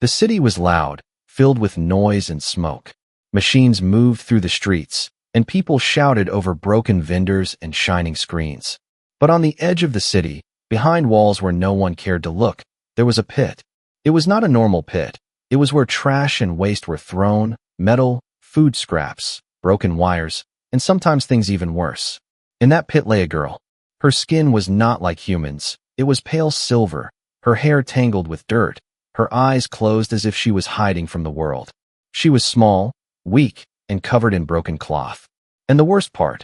The city was loud, filled with noise and smoke. Machines moved through the streets, and people shouted over broken vendors and shining screens. But on the edge of the city, behind walls where no one cared to look, there was a pit. It was not a normal pit. It was where trash and waste were thrown, metal, food scraps, broken wires, and sometimes things even worse. In that pit lay a girl. Her skin was not like humans. It was pale silver, her hair tangled with dirt, her eyes closed as if she was hiding from the world. She was small, weak, and covered in broken cloth. And the worst part,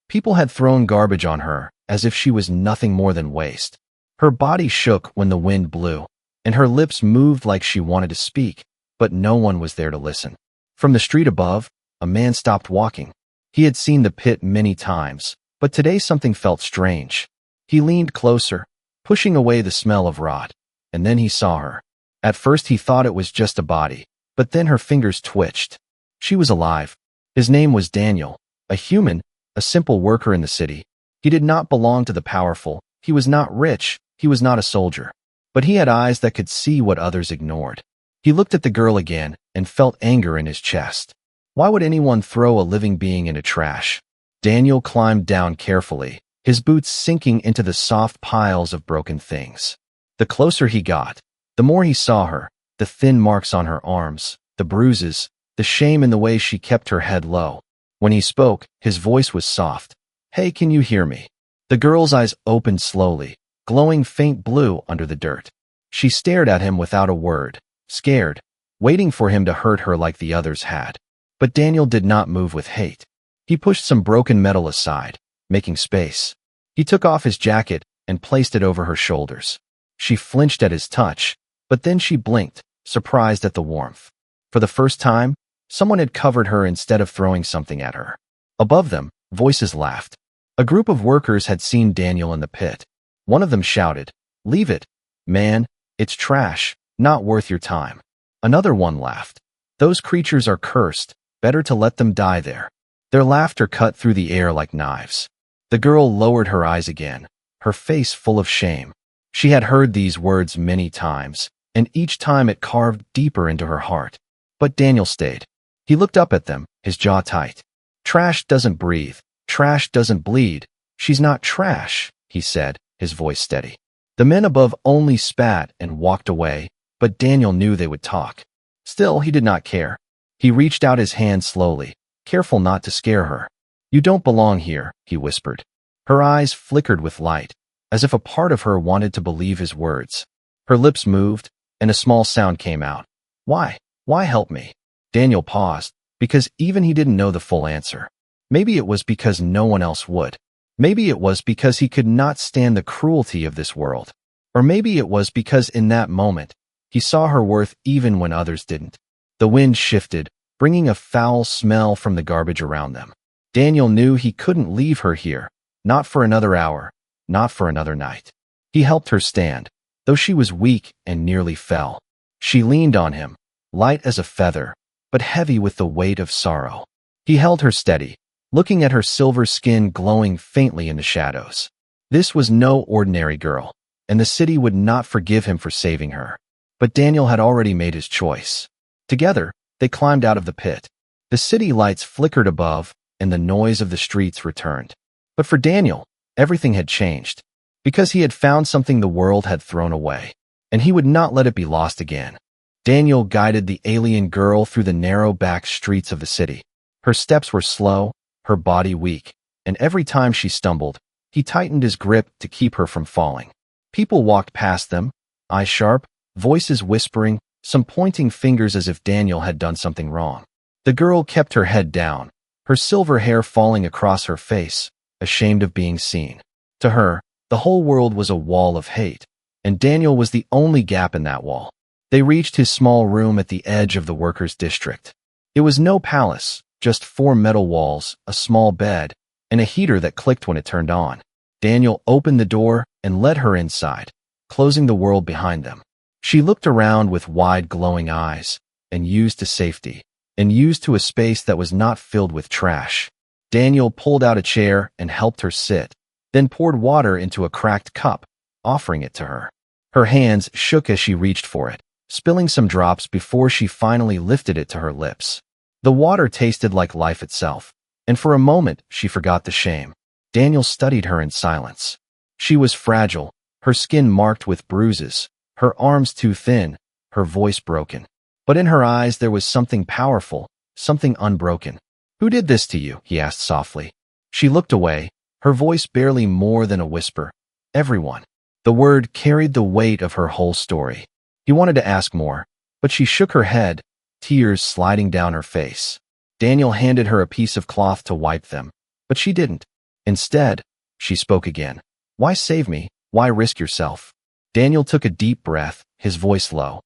people had thrown garbage on her as if she was nothing more than waste. Her body shook when the wind blew, and her lips moved like she wanted to speak, but no one was there to listen. From the street above, a man stopped walking. He had seen the pit many times, but today something felt strange. He leaned closer, pushing away the smell of rot, and then he saw her. At first he thought it was just a body, but then her fingers twitched. She was alive. His name was Daniel, a human, a simple worker in the city. He did not belong to the powerful. He was not rich. He was not a soldier. But he had eyes that could see what others ignored. He looked at the girl again and felt anger in his chest. Why would anyone throw a living being into trash? Daniel climbed down carefully, his boots sinking into the soft piles of broken things. The closer he got, the more he saw her, the thin marks on her arms, the bruises, the shame in the way she kept her head low. When he spoke, his voice was soft. "Hey, can you hear me?" The girl's eyes opened slowly, glowing faint blue under the dirt. She stared at him without a word, scared, waiting for him to hurt her like the others had. But Daniel did not move with hate. He pushed some broken metal aside, making space. He took off his jacket and placed it over her shoulders. She flinched at his touch, but then she blinked, surprised at the warmth. For the first time, someone had covered her instead of throwing something at her. Above them, voices laughed. A group of workers had seen Daniel in the pit. One of them shouted, "Leave it, man, it's trash, not worth your time." Another one laughed. "Those creatures are cursed, better to let them die there." Their laughter cut through the air like knives. The girl lowered her eyes again, her face full of shame. She had heard these words many times, and each time it carved deeper into her heart. But Daniel stayed. He looked up at them, his jaw tight. "Trash doesn't breathe. Trash doesn't bleed. She's not trash," he said, his voice steady. The men above only spat and walked away, but Daniel knew they would talk. Still, he did not care. He reached out his hand slowly, careful not to scare her. "You don't belong here," he whispered. Her eyes flickered with light, as if a part of her wanted to believe his words. Her lips moved, and a small sound came out. "Why? Why help me?" Daniel paused, because even he didn't know the full answer. Maybe it was because no one else would. Maybe it was because he could not stand the cruelty of this world. Or maybe it was because in that moment, he saw her worth even when others didn't. The wind shifted, bringing a foul smell from the garbage around them. Daniel knew he couldn't leave her here, not for another hour, not for another night. He helped her stand, though she was weak and nearly fell. She leaned on him, light as a feather, but heavy with the weight of sorrow. He held her steady, looking at her silver skin glowing faintly in the shadows. This was no ordinary girl, and the city would not forgive him for saving her. But Daniel had already made his choice. Together, they climbed out of the pit. The city lights flickered above, and the noise of the streets returned. But for Daniel, everything had changed, because he had found something the world had thrown away, and he would not let it be lost again. Daniel guided the alien girl through the narrow back streets of the city. Her steps were slow, her body weak, and every time she stumbled, he tightened his grip to keep her from falling. People walked past them, eyes sharp, voices whispering, some pointing fingers as if Daniel had done something wrong. The girl kept her head down, her silver hair falling across her face, ashamed of being seen. To her, the whole world was a wall of hate, and Daniel was the only gap in that wall. They reached his small room at the edge of the workers' district. It was no palace, just 4 metal walls, a small bed, and a heater that clicked when it turned on. Daniel opened the door and led her inside, closing the world behind them. She looked around with wide glowing eyes, and used to safety, and used to a space that was not filled with trash. Daniel pulled out a chair and helped her sit, then poured water into a cracked cup, offering it to her. Her hands shook as she reached for it, spilling some drops before she finally lifted it to her lips. The water tasted like life itself, and for a moment she forgot the shame. Daniel studied her in silence. She was fragile, her skin marked with bruises, her arms too thin, her voice broken. But in her eyes there was something powerful, something unbroken. "Who did this to you?" he asked softly. She looked away, her voice barely more than a whisper. "Everyone." The word carried the weight of her whole story. He wanted to ask more, but she shook her head, tears sliding down her face. Daniel handed her a piece of cloth to wipe them, but she didn't. Instead, she spoke again. "Why save me? Why risk yourself?" Daniel took a deep breath, his voice low.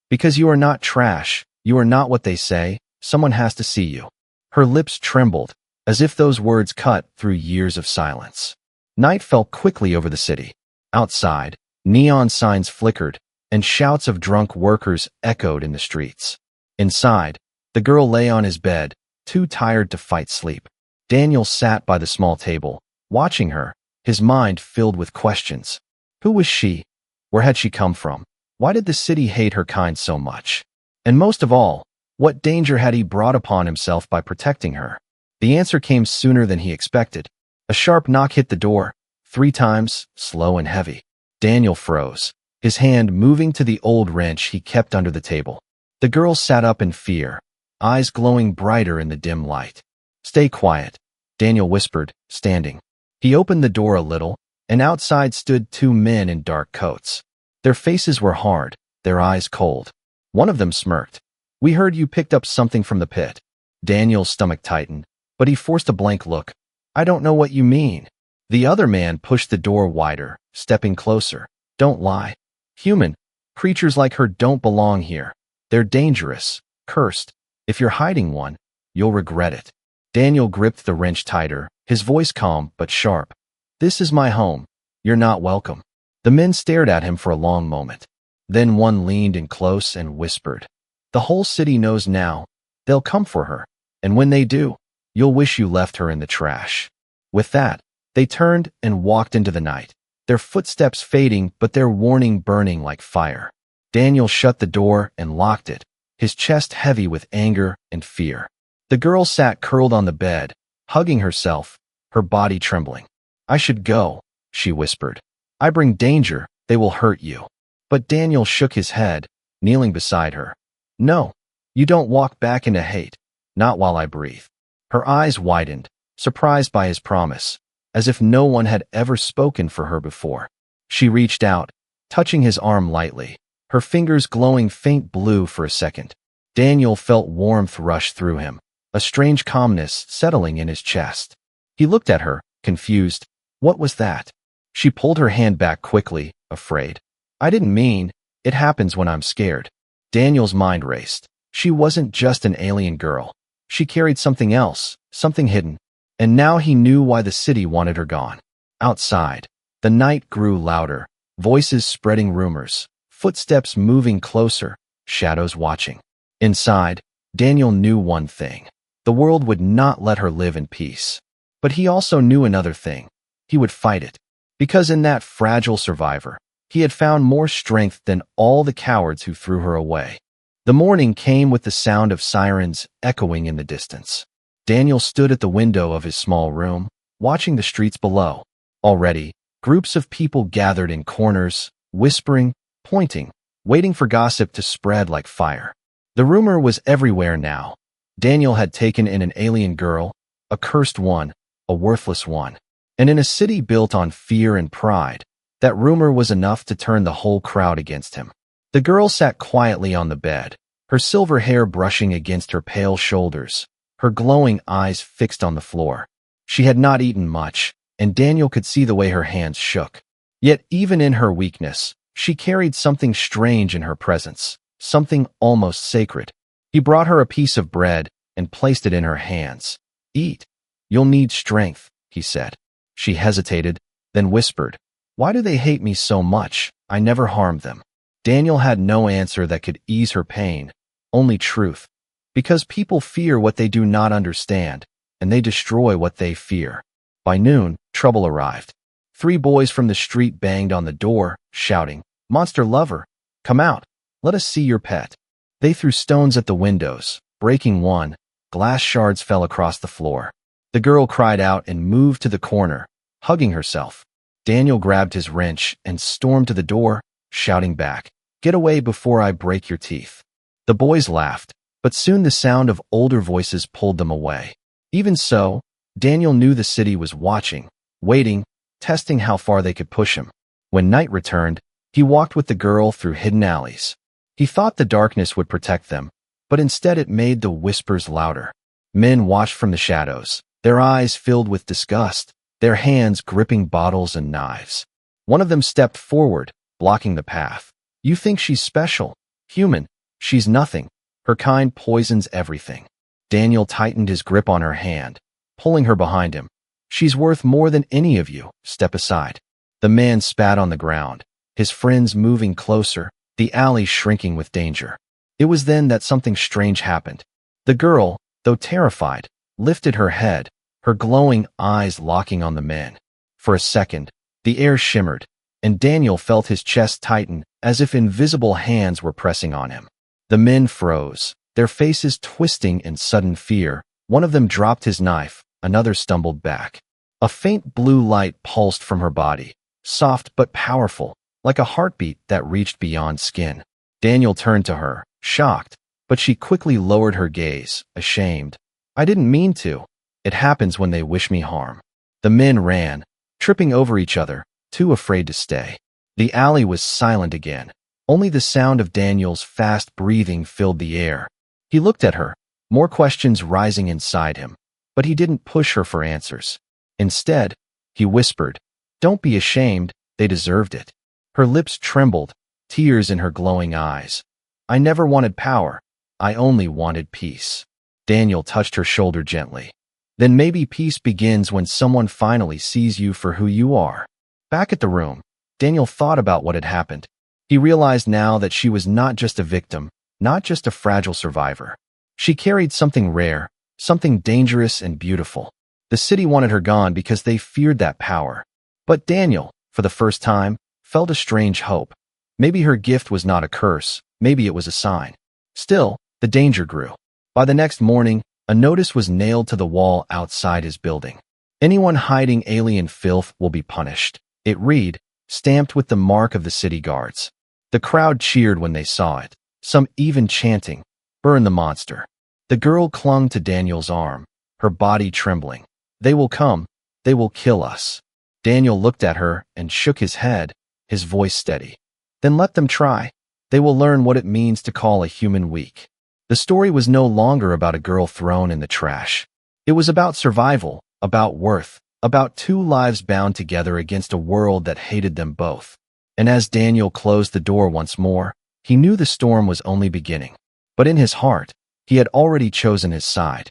"Because you are not trash, you are not what they say, someone has to see you." Her lips trembled, as if those words cut through years of silence. Night fell quickly over the city. Outside, neon signs flickered, and shouts of drunk workers echoed in the streets. Inside, the girl lay on his bed, too tired to fight sleep. Daniel sat by the small table, watching her, his mind filled with questions. Who was she? Where had she come from? Why did the city hate her kind so much? And most of all, what danger had he brought upon himself by protecting her? The answer came sooner than he expected. A sharp knock hit the door, 3 times, slow and heavy. Daniel froze, his hand moving to the old wrench he kept under the table. The girl sat up in fear, eyes glowing brighter in the dim light. "Stay quiet," Daniel whispered, standing. He opened the door a little, and outside stood 2 men in dark coats. Their faces were hard, their eyes cold. One of them smirked. "We heard you picked up something from the pit." Daniel's stomach tightened, but he forced a blank look. "I don't know what you mean." The other man pushed the door wider, stepping closer. "Don't lie. Human creatures like her don't belong here. They're dangerous, cursed. If you're hiding one, you'll regret it." Daniel gripped the wrench tighter, his voice calm but sharp. "This is my home. You're not welcome." The men stared at him for a long moment. Then one leaned in close and whispered, "The whole city knows now. They'll come for her. And when they do, you'll wish you left her in the trash." With that, they turned and walked into the night, their footsteps fading but their warning burning like fire. Daniel shut the door and locked it, his chest heavy with anger and fear. The girl sat curled on the bed, hugging herself, her body trembling. "I should go," she whispered. "I bring danger, they will hurt you." But Daniel shook his head, kneeling beside her. "No, you don't walk back into hate, not while I breathe." Her eyes widened, surprised by his promise, as if no one had ever spoken for her before. She reached out, touching his arm lightly, her fingers glowing faint blue for a second. Daniel felt warmth rush through him, a strange calmness settling in his chest. He looked at her, confused. What was that? She pulled her hand back quickly, afraid. "I didn't mean, it happens when I'm scared." Daniel's mind raced. She wasn't just an alien girl. She carried something else, something hidden. And now he knew why the city wanted her gone. Outside, the night grew louder, voices spreading rumors, footsteps moving closer, shadows watching. Inside, Daniel knew one thing. The world would not let her live in peace. But he also knew another thing. He would fight it. Because in that fragile survivor, he had found more strength than all the cowards who threw her away. The morning came with the sound of sirens echoing in the distance. Daniel stood at the window of his small room, watching the streets below. Already, groups of people gathered in corners, whispering, pointing, waiting for gossip to spread like fire. The rumor was everywhere now. Daniel had taken in an alien girl, a cursed one, a worthless one. And in a city built on fear and pride, that rumor was enough to turn the whole crowd against him. The girl sat quietly on the bed, her silver hair brushing against her pale shoulders, her glowing eyes fixed on the floor. She had not eaten much, and Daniel could see the way her hands shook. Yet even in her weakness, she carried something strange in her presence, something almost sacred. He brought her a piece of bread and placed it in her hands. "Eat. You'll need strength," he said. She hesitated, then whispered, "Why do they hate me so much? I never harmed them." Daniel had no answer that could ease her pain, only truth. Because people fear what they do not understand, and they destroy what they fear. By noon, trouble arrived. 3 boys from the street banged on the door, shouting, "Monster lover, come out. Let us see your pet." They threw stones at the windows, breaking one. Glass shards fell across the floor. The girl cried out and moved to the corner, hugging herself. Daniel grabbed his wrench and stormed to the door, shouting back, "Get away before I break your teeth." The boys laughed, but soon the sound of older voices pulled them away. Even so, Daniel knew the city was watching, waiting, testing how far they could push him. When night returned, he walked with the girl through hidden alleys. He thought the darkness would protect them, but instead it made the whispers louder. Men watched from the shadows, their eyes filled with disgust, their hands gripping bottles and knives. One of them stepped forward, blocking the path. "You think she's special, human. She's nothing. Her kind poisons everything." Daniel tightened his grip on her hand, pulling her behind him. "She's worth more than any of you. Step aside." The man spat on the ground, his friends moving closer, the alley shrinking with danger. It was then that something strange happened. The girl, though terrified, lifted her head, her glowing eyes locking on the men. For a second, the air shimmered, and Daniel felt his chest tighten as if invisible hands were pressing on him. The men froze, their faces twisting in sudden fear. One of them dropped his knife, another stumbled back. A faint blue light pulsed from her body, soft but powerful, like a heartbeat that reached beyond skin. Daniel turned to her, shocked, but she quickly lowered her gaze, ashamed. "I didn't mean to. It happens when they wish me harm." The men ran, tripping over each other, too afraid to stay. The alley was silent again. Only the sound of Daniel's fast breathing filled the air. He looked at her, more questions rising inside him, but he didn't push her for answers. Instead, he whispered, "Don't be ashamed, they deserved it." Her lips trembled, tears in her glowing eyes. "I never wanted power. I only wanted peace." Daniel touched her shoulder gently. "Then maybe peace begins when someone finally sees you for who you are." Back at the room, Daniel thought about what had happened. He realized now that she was not just a victim, not just a fragile survivor. She carried something rare, something dangerous and beautiful. The city wanted her gone because they feared that power. But Daniel, for the first time, felt a strange hope. Maybe her gift was not a curse, maybe it was a sign. Still, the danger grew. By the next morning, a notice was nailed to the wall outside his building. "Anyone hiding alien filth will be punished." It read, stamped with the mark of the city guards. The crowd cheered when they saw it, some even chanting, "Burn the monster." The girl clung to Daniel's arm, her body trembling. "They will come. They will kill us." Daniel looked at her and shook his head, his voice steady. "Then let them try. They will learn what it means to call a human weak." The story was no longer about a girl thrown in the trash. It was about survival, about worth, about two lives bound together against a world that hated them both. And as Daniel closed the door once more, he knew the storm was only beginning. But in his heart, he had already chosen his side.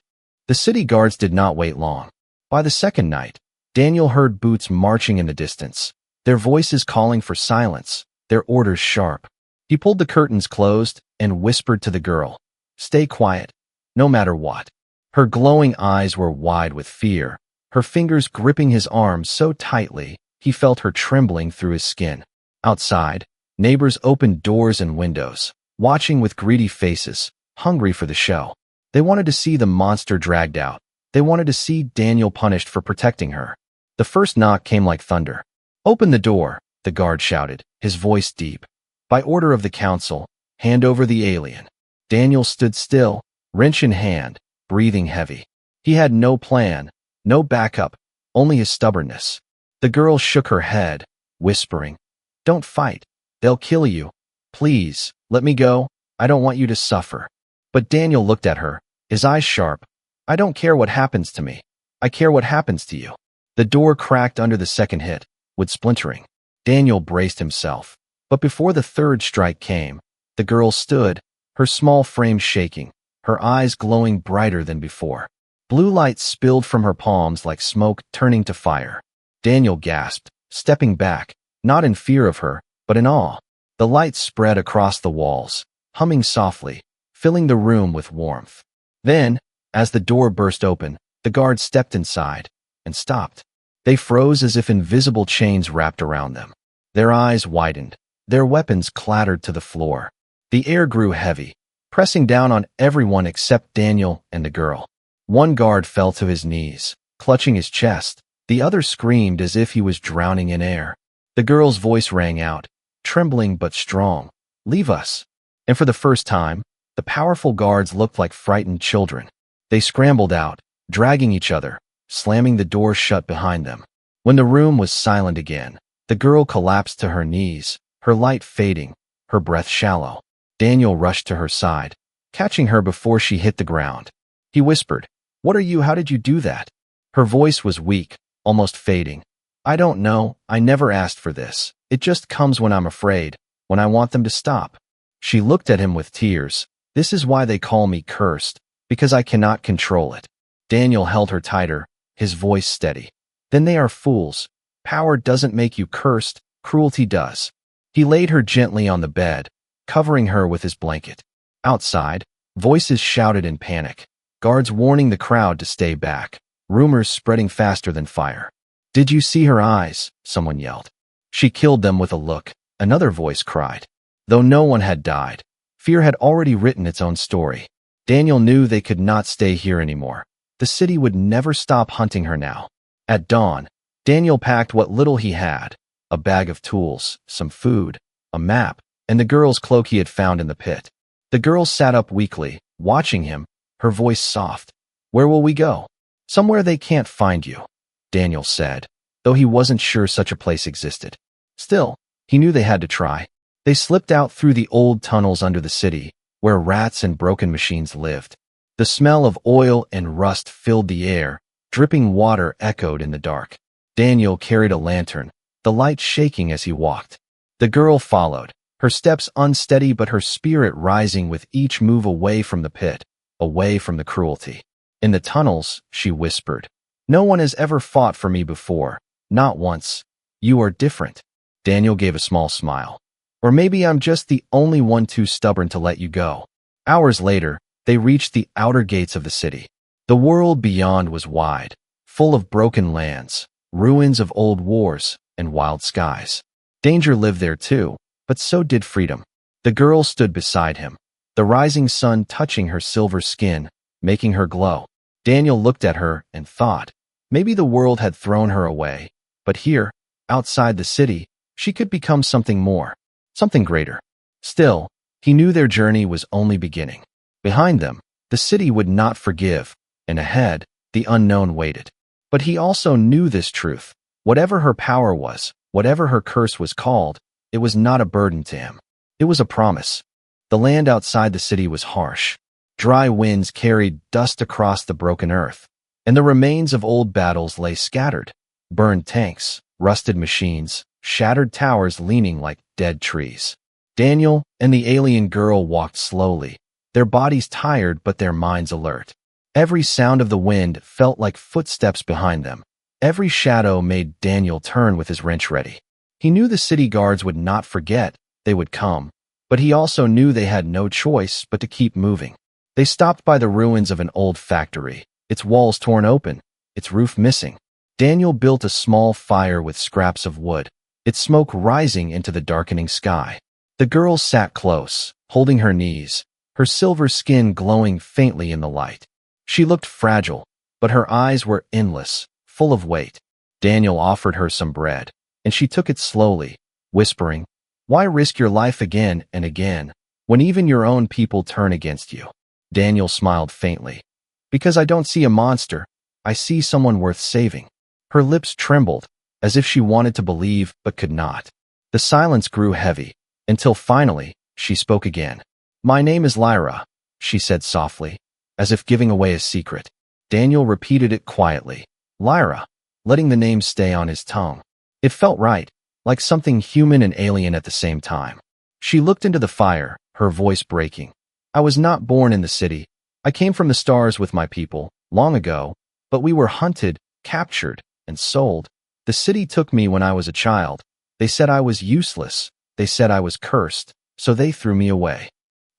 The city guards did not wait long. By the second night, Daniel heard boots marching in the distance, their voices calling for silence, their orders sharp. He pulled the curtains closed and whispered to the girl, "Stay quiet, no matter what." Her glowing eyes were wide with fear, her fingers gripping his arm so tightly he felt her trembling through his skin. Outside, neighbors opened doors and windows, watching with greedy faces, hungry for the show. They wanted to see the monster dragged out. They wanted to see Daniel punished for protecting her. The first knock came like thunder. "Open the door," the guard shouted, his voice deep. "By order of the council, hand over the alien." Daniel stood still, wrench in hand, breathing heavy. He had no plan, no backup, only his stubbornness. The girl shook her head, whispering, "Don't fight. They'll kill you. Please, let me go. I don't want you to suffer." But Daniel looked at her, his eyes sharp. "I don't care what happens to me. I care what happens to you." The door cracked under the second hit, with splintering. Daniel braced himself. But before the third strike came, the girl stood, her small frame shaking, her eyes glowing brighter than before. Blue light spilled from her palms like smoke turning to fire. Daniel gasped, stepping back, not in fear of her, but in awe. The light spread across the walls, humming softly, filling the room with warmth. Then, as the door burst open, the guard stepped inside and stopped. They froze as if invisible chains wrapped around them. Their eyes widened. Their weapons clattered to the floor. The air grew heavy, pressing down on everyone except Daniel and the girl. One guard fell to his knees, clutching his chest. The other screamed as if he was drowning in air. The girl's voice rang out, trembling but strong. "Leave us." And for the first time, the powerful guards looked like frightened children. They scrambled out, dragging each other, slamming the doors shut behind them. When the room was silent again, the girl collapsed to her knees, her light fading, her breath shallow. Daniel rushed to her side, catching her before she hit the ground. He whispered, "What are you? How did you do that?" Her voice was weak, almost fading. "I don't know. I never asked for this. It just comes when I'm afraid, when I want them to stop." She looked at him with tears. "This is why they call me cursed, because I cannot control it." Daniel held her tighter, his voice steady. "Then they are fools. Power doesn't make you cursed, cruelty does." He laid her gently on the bed, covering her with his blanket. Outside, voices shouted in panic, guards warning the crowd to stay back, rumors spreading faster than fire. "Did you see her eyes?" someone yelled. "She killed them with a look," another voice cried. Though no one had died, fear had already written its own story. Daniel knew they could not stay here anymore. The city would never stop hunting her now. At dawn, Daniel packed what little he had, a bag of tools, some food, a map, and the girl's cloak he had found in the pit. The girl sat up weakly, watching him, her voice soft. "Where will we go?" "Somewhere they can't find you," Daniel said, though he wasn't sure such a place existed. Still, he knew they had to try. They slipped out through the old tunnels under the city, where rats and broken machines lived. The smell of oil and rust filled the air, dripping water echoed in the dark. Daniel carried a lantern, the light shaking as he walked. The girl followed, her steps unsteady but her spirit rising with each move away from the pit, away from the cruelty. "In the tunnels," she whispered, "no one has ever fought for me before, not once. You are different." Daniel gave a small smile. "Or maybe I'm just the only one too stubborn to let you go." Hours later, they reached the outer gates of the city. The world beyond was wide, full of broken lands, ruins of old wars, and wild skies. Danger lived there too, but so did freedom. The girl stood beside him, the rising sun touching her silver skin, making her glow. Daniel looked at her and thought, maybe the world had thrown her away, but here, outside the city, she could become something more, something greater. Still, he knew their journey was only beginning. Behind them, the city would not forgive, and ahead, the unknown waited. But he also knew this truth. Whatever her power was, whatever her curse was called, it was not a burden to him. It was a promise. The land outside the city was harsh. Dry winds carried dust across the broken earth, and the remains of old battles lay scattered. Burned tanks, rusted machines, shattered towers leaning like dead trees. Daniel and the alien girl walked slowly, their bodies tired but their minds alert. Every sound of the wind felt like footsteps behind them. Every shadow made Daniel turn with his wrench ready. He knew the city guards would not forget, they would come, but he also knew they had no choice but to keep moving. They stopped by the ruins of an old factory, its walls torn open, its roof missing. Daniel built a small fire with scraps of wood, its smoke rising into the darkening sky. The girl sat close, holding her knees, her silver skin glowing faintly in the light. She looked fragile, but her eyes were endless, full of weight. Daniel offered her some bread, and she took it slowly, whispering, "Why risk your life again and again, when even your own people turn against you?" Daniel smiled faintly. "Because I don't see a monster, I see someone worth saving." Her lips trembled, as if she wanted to believe but could not. The silence grew heavy, until finally, she spoke again. "My name is Lyra," she said softly, as if giving away a secret. Daniel repeated it quietly, "Lyra," letting the name stay on his tongue. It felt right, like something human and alien at the same time. She looked into the fire, her voice breaking. "I was not born in the city. I came from the stars with my people, long ago, but we were hunted, captured, and sold. The city took me when I was a child. They said I was useless. They said I was cursed, so they threw me away."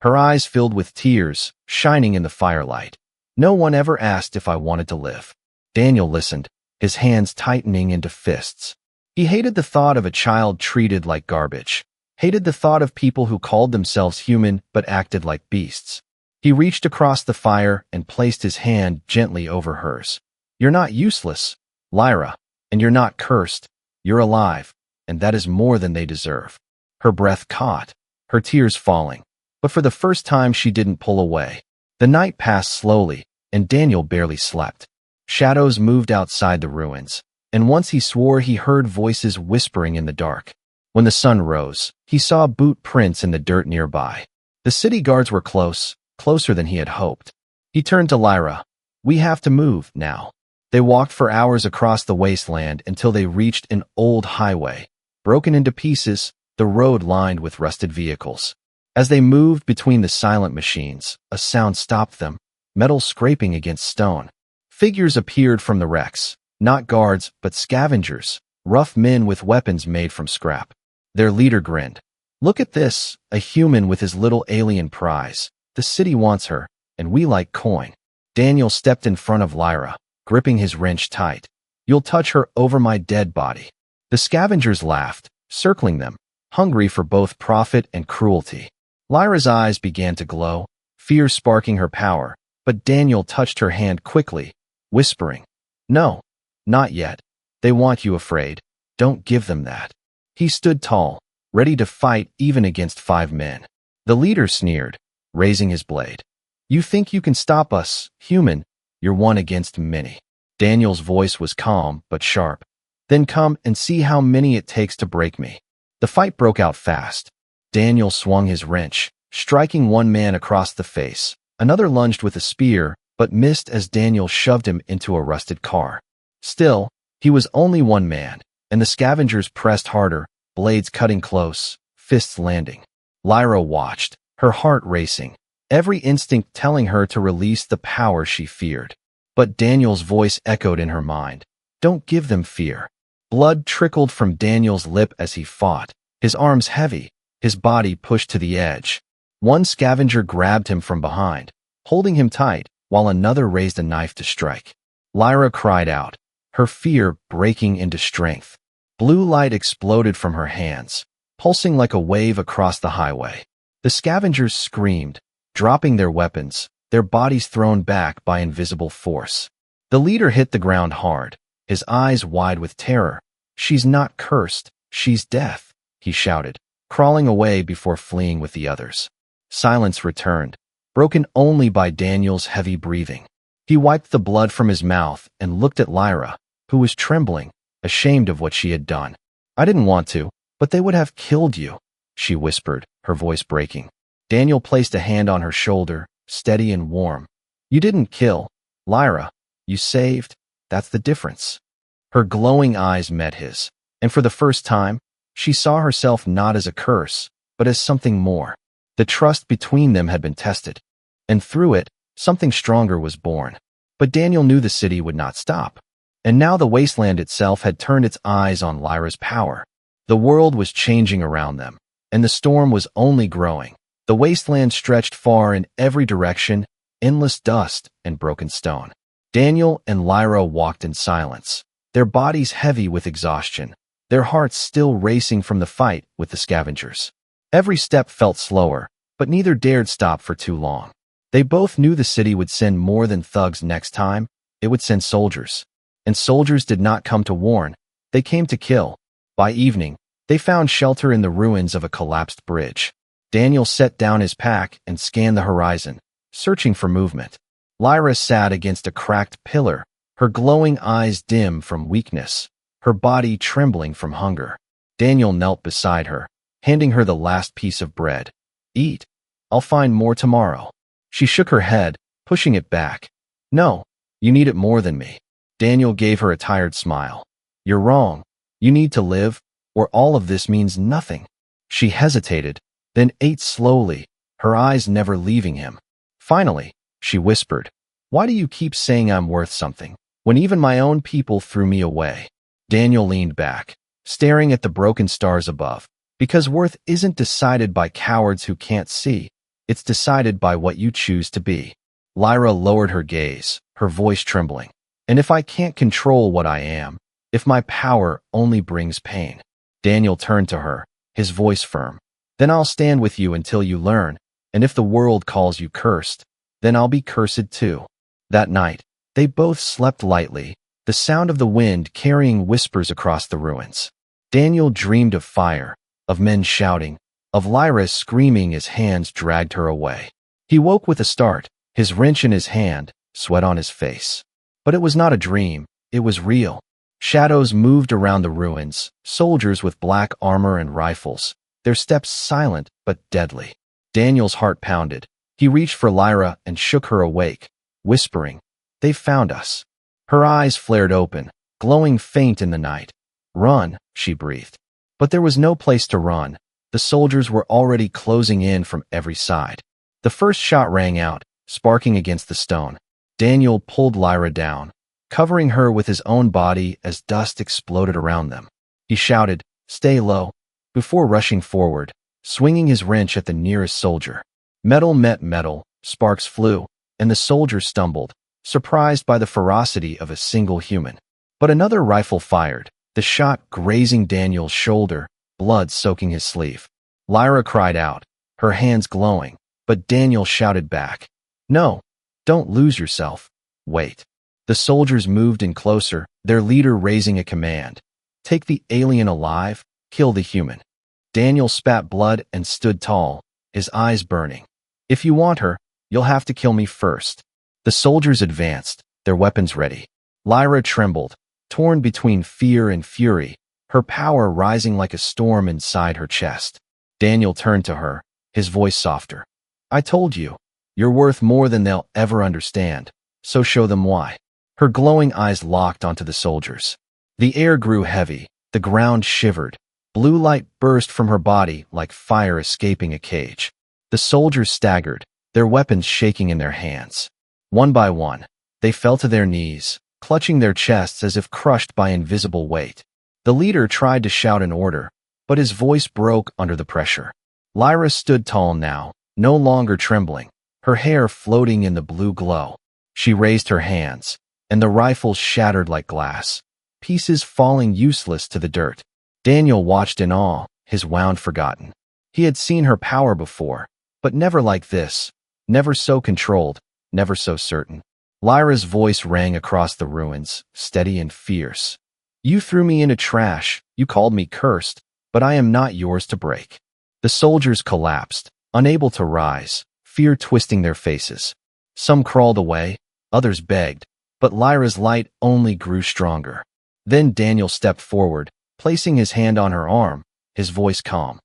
Her eyes filled with tears, shining in the firelight. "No one ever asked if I wanted to live." Daniel listened, his hands tightening into fists. He hated the thought of a child treated like garbage. hated the thought of people who called themselves human but acted like beasts. He reached across the fire and placed his hand gently over hers. "You're not useless, Lyra, and you're not cursed. You're alive, and that is more than they deserve." Her breath caught, her tears falling, but for the first time she didn't pull away. The night passed slowly, and Daniel barely slept. Shadows moved outside the ruins, and once he swore he heard voices whispering in the dark. When the sun rose, he saw boot prints in the dirt nearby. The city guards were closer than he had hoped. He turned to Lyra. "We have to move now." They walked for hours across the wasteland until they reached an old highway. Broken into pieces, the road lined with rusted vehicles. As they moved between the silent machines, a sound stopped them, metal scraping against stone. Figures appeared from the wrecks, not guards, but scavengers, rough men with weapons made from scrap. Their leader grinned. "Look at this, a human with his little alien prize. The city wants her, and we like coin." Daniel stepped in front of Lyra, gripping his wrench tight. "You'll touch her over my dead body." The scavengers laughed, circling them, hungry for both profit and cruelty. Lyra's eyes began to glow, fear sparking her power, but Daniel touched her hand quickly, whispering, "No, not yet. They want you afraid. Don't give them that." He stood tall, ready to fight even against 5 men. The leader sneered, raising his blade. "You think you can stop us, human? You're one against many." Daniel's voice was calm but sharp. "Then come and see how many it takes to break me." The fight broke out fast. Daniel swung his wrench, striking one man across the face. Another lunged with a spear, but missed as Daniel shoved him into a rusted car. Still, he was only one man, and the scavengers pressed harder, blades cutting close, fists landing. Lyra watched, her heart racing, every instinct telling her to release the power she feared. But Daniel's voice echoed in her mind. "Don't give them fear." Blood trickled from Daniel's lip as he fought, his arms heavy, his body pushed to the edge. One scavenger grabbed him from behind, holding him tight, while another raised a knife to strike. Lyra cried out, her fear breaking into strength. Blue light exploded from her hands, pulsing like a wave across the highway. The scavengers screamed, dropping their weapons, their bodies thrown back by invisible force. The leader hit the ground hard, his eyes wide with terror. "She's not cursed, she's death," he shouted, crawling away before fleeing with the others. Silence returned, broken only by Daniel's heavy breathing. He wiped the blood from his mouth and looked at Lyra, who was trembling, ashamed of what she had done. "I didn't want to, but they would have killed you," she whispered, her voice breaking. Daniel placed a hand on her shoulder, steady and warm. "You didn't kill, Lyra. You saved. That's the difference." Her glowing eyes met his, and for the first time, she saw herself not as a curse, but as something more. The trust between them had been tested, and through it, something stronger was born. But Daniel knew the city would not stop. And now the wasteland itself had turned its eyes on Lyra's power. The world was changing around them, and the storm was only growing. The wasteland stretched far in every direction, endless dust and broken stone. Daniel and Lyra walked in silence, their bodies heavy with exhaustion, their hearts still racing from the fight with the scavengers. Every step felt slower, but neither dared stop for too long. They both knew the city would send more than thugs next time. It would send soldiers. And soldiers did not come to warn, they came to kill. By evening, they found shelter in the ruins of a collapsed bridge. Daniel set down his pack and scanned the horizon, searching for movement. Lyra sat against a cracked pillar, her glowing eyes dim from weakness, her body trembling from hunger. Daniel knelt beside her, handing her the last piece of bread. "Eat. I'll find more tomorrow." She shook her head, pushing it back. "No, you need it more than me." Daniel gave her a tired smile. "You're wrong. You need to live, or all of this means nothing." She hesitated, then ate slowly, her eyes never leaving him. Finally, she whispered, "Why do you keep saying I'm worth something, when even my own people threw me away?" Daniel leaned back, staring at the broken stars above. "Because worth isn't decided by cowards who can't see. It's decided by what you choose to be." Lyra lowered her gaze, her voice trembling. "And if I can't control what I am, if my power only brings pain?" Daniel turned to her, his voice firm. Then I'll stand with you until you learn, and if the world calls you cursed, then I'll be cursed too." That night, they both slept lightly, the sound of the wind carrying whispers across the ruins. Daniel dreamed of fire, of men shouting, of Lyra screaming as hands dragged her away. He woke with a start, his wrench in his hand, sweat on his face. But it was not a dream, it was real. Shadows moved around the ruins, soldiers with black armor and rifles, their steps silent but deadly. Daniel's heart pounded. He reached for Lyra and shook her awake, whispering, "They've found us." Her eyes flared open, glowing faint in the night. "Run," she breathed. But there was no place to run. The soldiers were already closing in from every side. The first shot rang out, sparking against the stone. Daniel pulled Lyra down, covering her with his own body as dust exploded around them. He shouted, "Stay low," before rushing forward, swinging his wrench at the nearest soldier. Metal met metal, sparks flew, and the soldier stumbled, surprised by the ferocity of a single human. But another rifle fired, the shot grazing Daniel's shoulder, blood soaking his sleeve. Lyra cried out, her hands glowing, but Daniel shouted back, "No, don't lose yourself. Wait." The soldiers moved in closer, their leader raising a command. "Take the alien alive, kill the human." Daniel spat blood and stood tall, his eyes burning. "If you want her, you'll have to kill me first." The soldiers advanced, their weapons ready. Lyra trembled, torn between fear and fury, her power rising like a storm inside her chest. Daniel turned to her, his voice softer. "I told you, you're worth more than they'll ever understand, so show them why." Her glowing eyes locked onto the soldiers. The air grew heavy, the ground shivered. Blue light burst from her body like fire escaping a cage. The soldiers staggered, their weapons shaking in their hands. One by one, they fell to their knees, clutching their chests as if crushed by invisible weight. The leader tried to shout an order, but his voice broke under the pressure. Lyra stood tall now, no longer trembling, her hair floating in the blue glow. She raised her hands, and the rifles shattered like glass, pieces falling useless to the dirt. Daniel watched in awe, his wound forgotten. He had seen her power before, but never like this, never so controlled, never so certain. Lyra's voice rang across the ruins, steady and fierce. "You threw me into trash, you called me cursed, but I am not yours to break." The soldiers collapsed, unable to rise, fear twisting their faces. Some crawled away, others begged, but Lyra's light only grew stronger. Then Daniel stepped forward, placing his hand on her arm, his voice calm.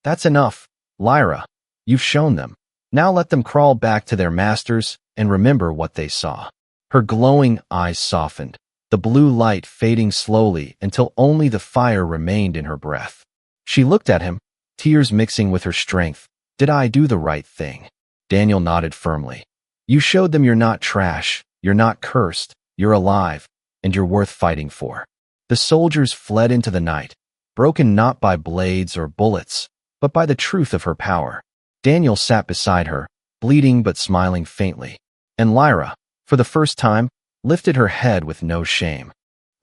"That's enough, Lyra. You've shown them. Now let them crawl back to their masters and remember what they saw." Her glowing eyes softened, the blue light fading slowly until only the fire remained in her breath. She looked at him, tears mixing with her strength. "Did I do the right thing?" Daniel nodded firmly. "You showed them you're not trash, you're not cursed, you're alive, and you're worth fighting for." The soldiers fled into the night, broken not by blades or bullets, but by the truth of her power. Daniel sat beside her, bleeding but smiling faintly. And Lyra, for the first time, lifted her head with no shame.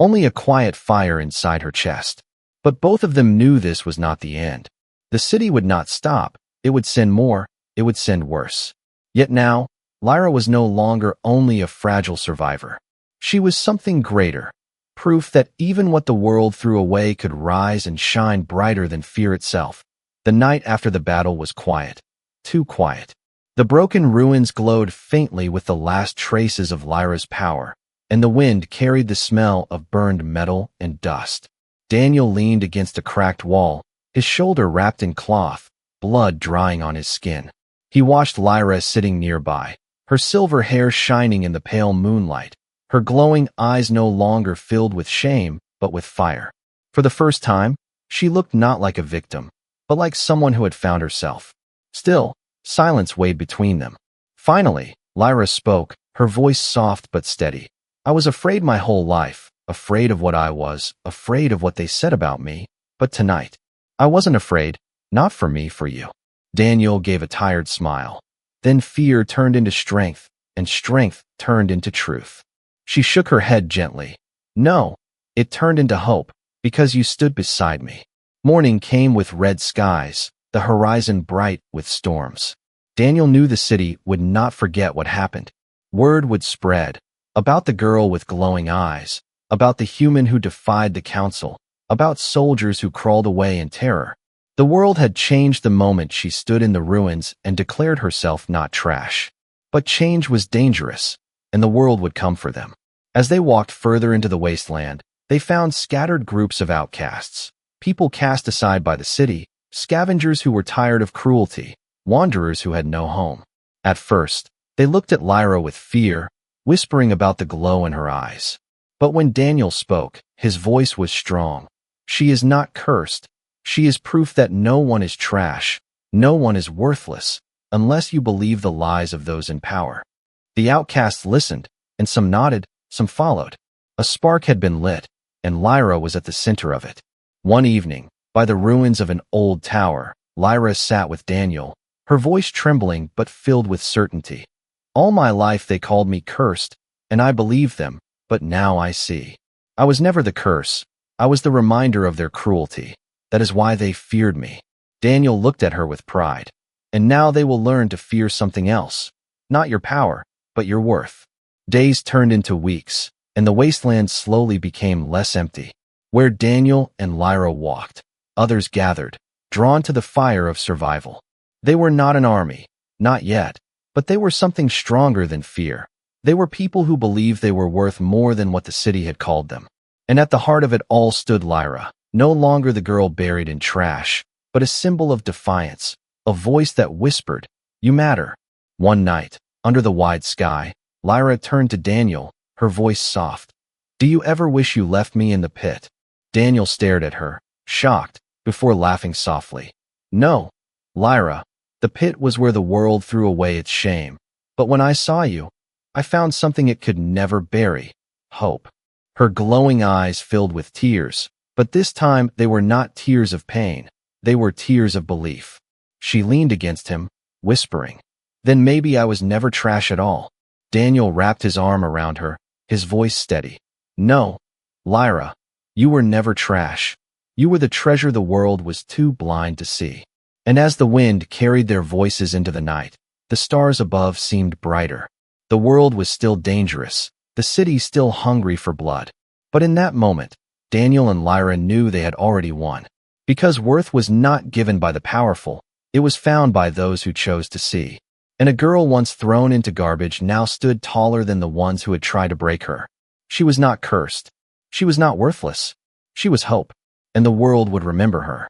Only a quiet fire inside her chest. But both of them knew this was not the end. The city would not stop. It would send more. It would send worse. Yet now, Lyra was no longer only a fragile survivor. She was something greater. Proof that even what the world threw away could rise and shine brighter than fear itself. The night after the battle was quiet. Too quiet. The broken ruins glowed faintly with the last traces of Lyra's power, and the wind carried the smell of burned metal and dust. Daniel leaned against a cracked wall, his shoulder wrapped in cloth, blood drying on his skin. He watched Lyra sitting nearby, her silver hair shining in the pale moonlight, her glowing eyes no longer filled with shame, but with fire. For the first time, she looked not like a victim, but like someone who had found herself. Still, silence weighed between them. Finally, Lyra spoke, her voice soft but steady. "I was afraid my whole life, afraid of what I was, afraid of what they said about me, but tonight, I wasn't afraid, not for me, for you." Daniel gave a tired smile. Then fear turned into strength, and strength turned into truth. She shook her head gently. "No, it turned into hope, because you stood beside me." Morning came with red skies, the horizon bright with storms. Daniel knew the city would not forget what happened. Word would spread about the girl with glowing eyes, about the human who defied the council, about soldiers who crawled away in terror. The world had changed the moment she stood in the ruins and declared herself not trash. But change was dangerous, and the world would come for them. As they walked further into the wasteland, they found scattered groups of outcasts, people cast aside by the city, scavengers who were tired of cruelty, wanderers who had no home. At first, they looked at Lyra with fear, whispering about the glow in her eyes. But when Daniel spoke, his voice was strong. She is not cursed. She is proof that no one is trash, no one is worthless, unless you believe the lies of those in power. The outcasts listened, and some nodded, some followed. A spark had been lit, and Lyra was at the center of it. One evening, by the ruins of an old tower, Lyra sat with Daniel, her voice trembling but filled with certainty. All my life they called me cursed, and I believed them, but now I see. I was never the curse. I was the reminder of their cruelty. That is why they feared me. Daniel looked at her with pride. And now they will learn to fear something else. Not your power, but your worth. Days turned into weeks, and the wasteland slowly became less empty. Where Daniel and Lyra walked, others gathered, drawn to the fire of survival. They were not an army, not yet, but they were something stronger than fear. They were people who believed they were worth more than what the city had called them. And at the heart of it all stood Lyra, no longer the girl buried in trash, but a symbol of defiance, a voice that whispered, "You matter." One night, under the wide sky, Lyra turned to Daniel, her voice soft. "Do you ever wish you left me in the pit?" Daniel stared at her, shocked, before laughing softly. "No, Lyra, the pit was where the world threw away its shame. But when I saw you, I found something it could never bury: hope." Her glowing eyes filled with tears, but this time they were not tears of pain. They were tears of belief. She leaned against him, whispering, "Then maybe I was never trash at all." Daniel wrapped his arm around her, his voice steady. "No, Lyra, you were never trash. You were the treasure the world was too blind to see." And as the wind carried their voices into the night, the stars above seemed brighter. The world was still dangerous, the city still hungry for blood. But in that moment, Daniel and Lyra knew they had already won. Because worth was not given by the powerful, it was found by those who chose to see. And a girl once thrown into garbage now stood taller than the ones who had tried to break her. She was not cursed. She was not worthless. She was hope, and the world would remember her.